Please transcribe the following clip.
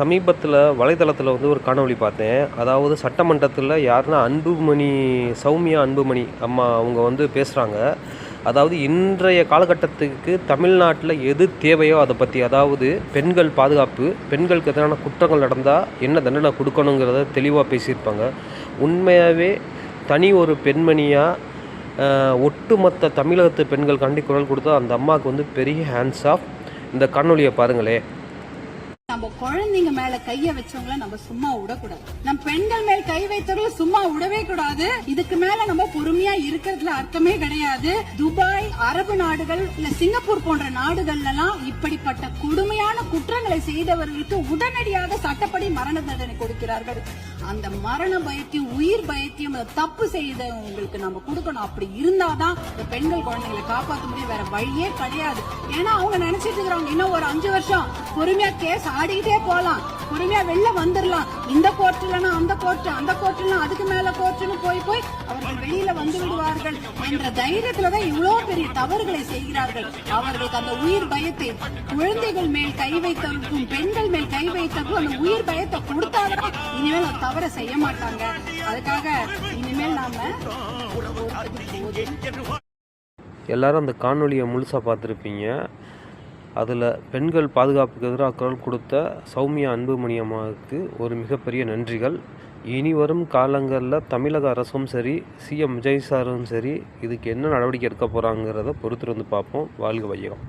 சமீபத்தில வலைதளத்தில ஒரு காணொளி பார்த்தேன். அதாவது சட்டமன்றத்தில யாருன்னா அன்புமணி சௌமியா அன்புமணி அம்மா அவங்க பேசுறாங்க. அதாவது இன்றைய காலகட்டத்துக்கு தமிழ்நாட்டில எது தேவையோ அத பத்தி, அதாவது பெண்கள் பாதுகாப்பு, பெண்களுக்கு எதிரான குற்றங்கள் நடந்தா என்ன தண்டனை குடுக்கணுங்கிறத தெளிவா பேசியிருப்பாங்க. உண்மையாவே தனி ஒரு பெண்மணியா ஒட்டுமொத்த தமிழகத்து பெண்களுக்காண்டி குரல் கொடுத்த அந்த அம்மாவுக்கு பெரிய ஹேண்ட்ஸ் ஆஃப். இந்த காணொளிய பாருங்களேன். நம்ம குழந்தைங்க மேல கைய வச்சவங்கள நம்ம சும்மா விடக்கூடாது. நம்ம பெண்கள் மேல் கை வைத்தவங்கள சும்மா விடவே கூடாது. இதுக்கு மேல நம்ம பொறுமையா இருக்கிறதுல அர்த்தமே கிடையாது. துபாய், அரபு நாடுகள், இல்ல சிங்கப்பூர் போன்ற நாடுகள்ல எல்லாம் இப்படிப்பட்ட கொடுமையான குற்றங்களை செய்தவர்களுக்கு உடனடியாக சட்டப்படி மரண தண்டனை கொடுக்கிறார்கள். அந்த மரண பயத்தையும் உயிர் பயத்தையும் தப்பு செய்தவங்களுக்கு நம்ம கொடுக்கணும். அப்படி இருந்தாதான் இந்த பெண்கள் குழந்தைகளை காப்பாற்ற முடியும். வேற வழியே கிடையாது. ஏன்னா அவங்க நினைச்சிட்டு இருக்கிறவங்க இன்னும் ஒரு 5 வருஷம் பொறுமையா கேஸ் ஆடிக்கிட்டே போலாம், பொறுமையா வெளில வந்துடலாம். இந்த கோர்ட்லனா அந்த கோர்ட், அந்த கோர்ட்லாம் அதுக்கு மேல கோர்ட்னு போய் அவர்கள் வெளியில வந்து விடுவார்கள் என்ற தைரியத்துலதான் இவ்வளவு பெரிய தவறுகளை செய்கிறார்கள். அவர்களுக்கு அந்த உயிர் பயத்தை, குழந்தைகள் மேல் கை வைத்தவர்களுக்கும் பெண்கள் மேல் கை வைத்தவர்களுக்கும் அந்த உயிர் பயத்தை கொடுத்தாதான் இனிமேல் ஒரு தவறை செய்ய மாட்டாங்க. அதுக்காக இனிமேல் நாம எல்லாரும் அந்த காணொலியை முழுசா பார்த்துருப்பீங்க. அதில் பெண்கள் பாதுகாப்புக்கு எதிராக குரல் கொடுத்த சௌமியா அன்புமணி அம்மாவுக்கு ஒரு மிகப்பெரிய நன்றிகள். இனி வரும் காலங்களில் தமிழக அரசும் சரி, சிஎம் விஜய் சாரும் சரி, இதுக்கு என்ன நடவடிக்கை எடுக்க போகிறாங்கிறத பொறுத்திருந்து பார்ப்போம். வாழ்க வையகம்.